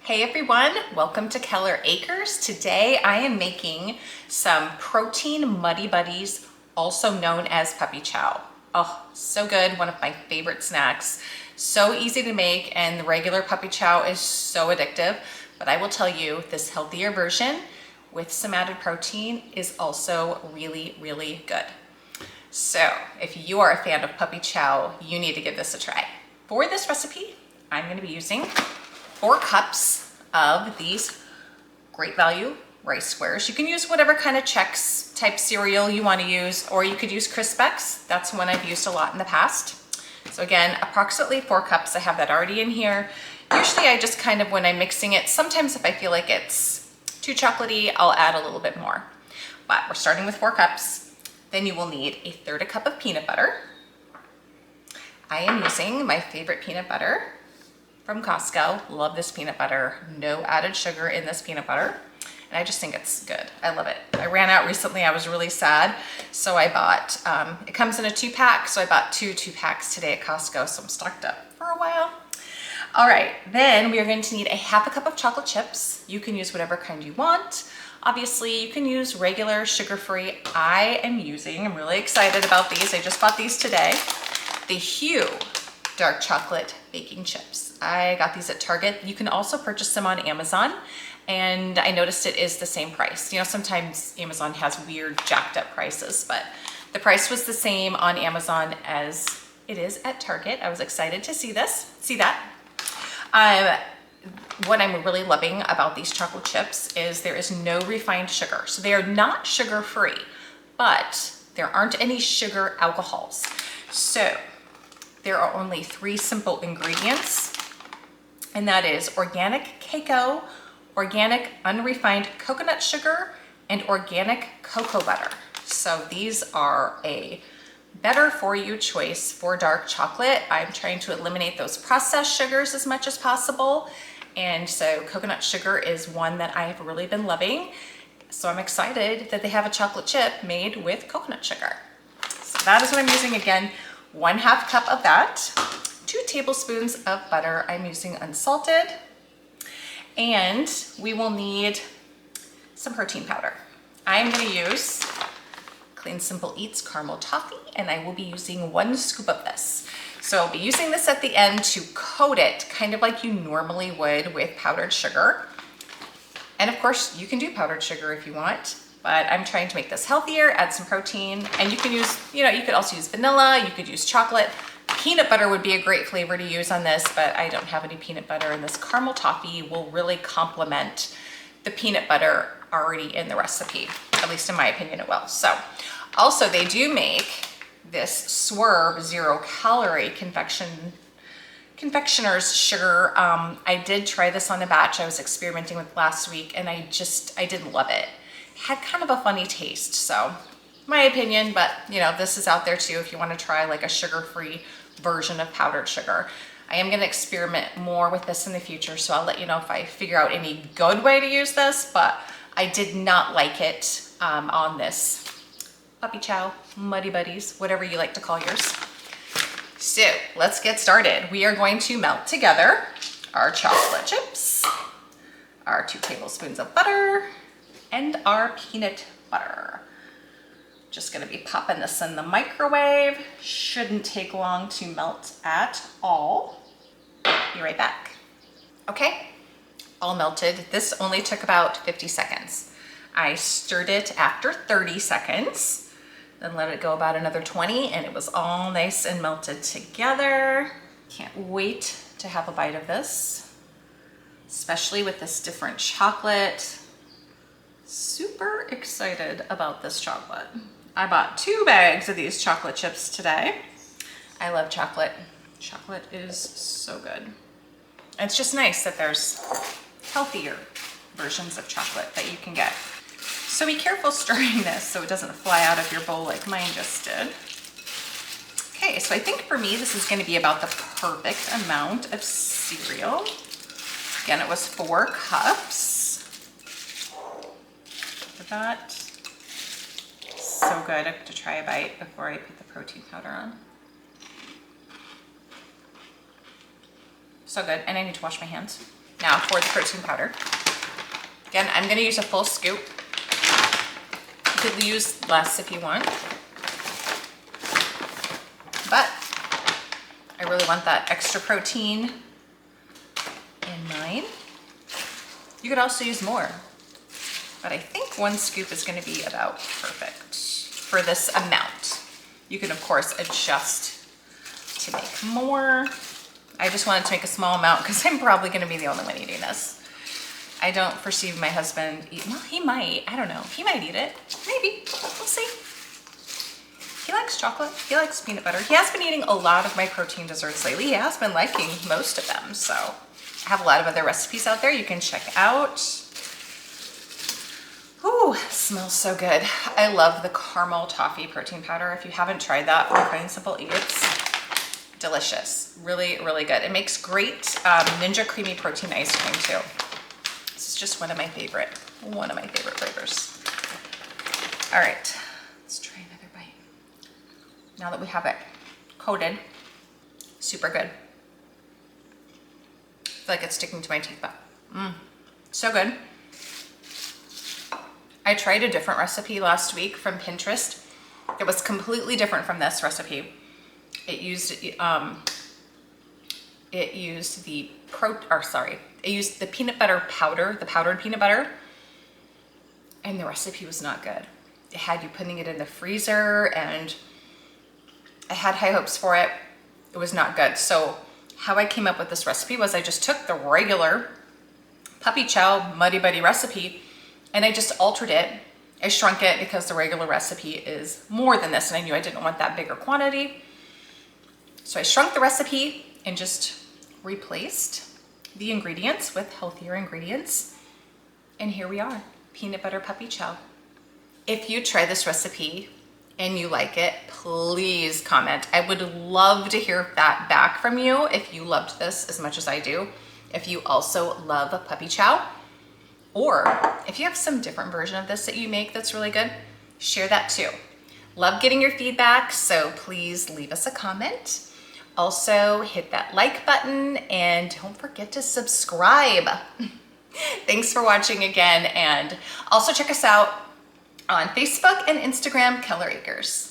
Hey everyone, welcome to Keller Acres. Today I am making some protein Muddy Buddies, also known as Puppy Chow. Oh, so good, one of my favorite snacks. So easy to make, and the regular Puppy Chow is so addictive, but I will tell you, this healthier version with some added protein is also really, really good. So if you are a fan of Puppy Chow, you need to give this a try. For this recipe, I'm going to be using 4 cups of these great value rice squares. You can use whatever kind of Chex type cereal you want to use, or you could use Krispies. That's one I've used a lot in the past. So again, approximately 4 cups. I have that already in here. Usually I just kind of, when I'm mixing it, sometimes if I feel like it's too chocolatey, I'll add a little bit more. But we're starting with 4 cups. Then you will need 1/3 cup of peanut butter. I am using my favorite peanut butter from Costco. Love this peanut butter. No added sugar in this peanut butter. And I just think it's good. I love it. I ran out recently. I was really sad. So I bought, it comes in a 2-pack. So I bought 2 2-packs today at Costco. So I'm stocked up for a while. All right, then we are going to need 1/2 cup of chocolate chips. You can use whatever kind you want. Obviously, you can use regular sugar-free. I'm really excited about these. I just bought these today. The Hue dark chocolate baking chips. I got these at Target. You can also purchase them on Amazon, and I noticed it is the same price. You know, sometimes Amazon has weird jacked up prices, but the price was the same on Amazon as it is at Target. I was excited to see that. What I'm really loving about these chocolate chips is there is no refined sugar. So they are not sugar-free, but there aren't any sugar alcohols. So there are only 3 simple ingredients, and that is organic cacao, organic unrefined coconut sugar, and organic cocoa butter. So these are a better for you choice for dark chocolate. I'm trying to eliminate those processed sugars as much as possible. And so coconut sugar is one that I have really been loving. So I'm excited that they have a chocolate chip made with coconut sugar. So that is what I'm using. Again, 1/2 cup of that, 2 tablespoons of butter. I'm using unsalted. And we will need some protein powder. I'm gonna use Clean Simple Eats Caramel Toffee, and I will be using 1 scoop of this. So I'll be using this at the end to coat it, kind of like you normally would with powdered sugar. And of course, you can do powdered sugar if you want, but I'm trying to make this healthier, add some protein, and you can use, you could also use vanilla, you could use chocolate. Peanut butter would be a great flavor to use on this, but I don't have any peanut butter, and this caramel toffee will really complement the peanut butter already in the recipe. At least in my opinion, it will. So also they do make this Swerve 0-calorie confectioner's sugar. I did try this on a batch I was experimenting with last week, and I didn't love it. It had kind of a funny taste, so my opinion, but this is out there too if you want to try like a sugar-free version of powdered sugar. I am going to experiment more with this in the future, so I'll let you know if I figure out any good way to use this, but I did not like it on this Puppy Chow, Muddy Buddies, whatever you like to call yours. So let's get started. We are going to melt together our chocolate chips, our 2 tablespoons of butter, and our peanut butter. Just gonna be popping this in the microwave. Shouldn't take long to melt at all. Be right back. Okay, all melted. This only took about 50 seconds. I stirred it after 30 seconds. Then let it go about another 20, and it was all nice and melted together. Can't wait to have a bite of this, especially with this different chocolate. Super excited about this chocolate. I bought 2 bags of these chocolate chips today. I love chocolate. Chocolate is so good. It's just nice that there's healthier versions of chocolate that you can get. So be careful stirring this so it doesn't fly out of your bowl like mine just did. Okay, so I think for me this is going to be about the perfect amount of cereal. Again, it was 4 cups. For that. So good. I have to try a bite before I put the protein powder on. So good. And I need to wash my hands. Now for the protein powder. Again, I'm gonna use a full scoop. You could use less if you want. But I really want that extra protein in mine. You could also use more, but I think 1 scoop is gonna be about perfect for this amount. You can of course adjust to make more. I just wanted to make a small amount because I'm probably gonna be the only one eating this. I don't foresee my husband eat, well, he might, I don't know. He might eat it, maybe, we'll see. He likes chocolate, he likes peanut butter. He has been eating a lot of my protein desserts lately. He has been liking most of them, so I have a lot of other recipes out there you can check out. Ooh, smells so good. I love the caramel toffee protein powder. If you haven't tried that from Plain Simple Eats, delicious, really, really good. It makes great Ninja Creamy Protein ice cream too. This is just one of my favorite flavors. All right, let's try another bite. Now that we have it coated, super good. I feel like it's sticking to my teeth, but so good. I tried a different recipe last week from Pinterest. It was completely different from this recipe. It used the peanut butter powder, the powdered peanut butter, and the recipe was not good. It had you putting it in the freezer, and I had high hopes for it. It was not good. So how I came up with this recipe was I just took the regular Puppy Chow Muddy Buddy recipe and I just altered it. I shrunk it because the regular recipe is more than this, and I knew I didn't want that bigger quantity. So I shrunk the recipe and just replaced the ingredients with healthier ingredients. And here we are, peanut butter Puppy Chow. If you try this recipe and you like it, please comment. I would love to hear that back from you if you loved this as much as I do. If you also love Puppy Chow, or if you have some different version of this that you make that's really good, share that too. Love getting your feedback, so please leave us a comment. Also, hit that like button and don't forget to subscribe. Thanks for watching again, and also check us out on Facebook and Instagram, Keller Acres.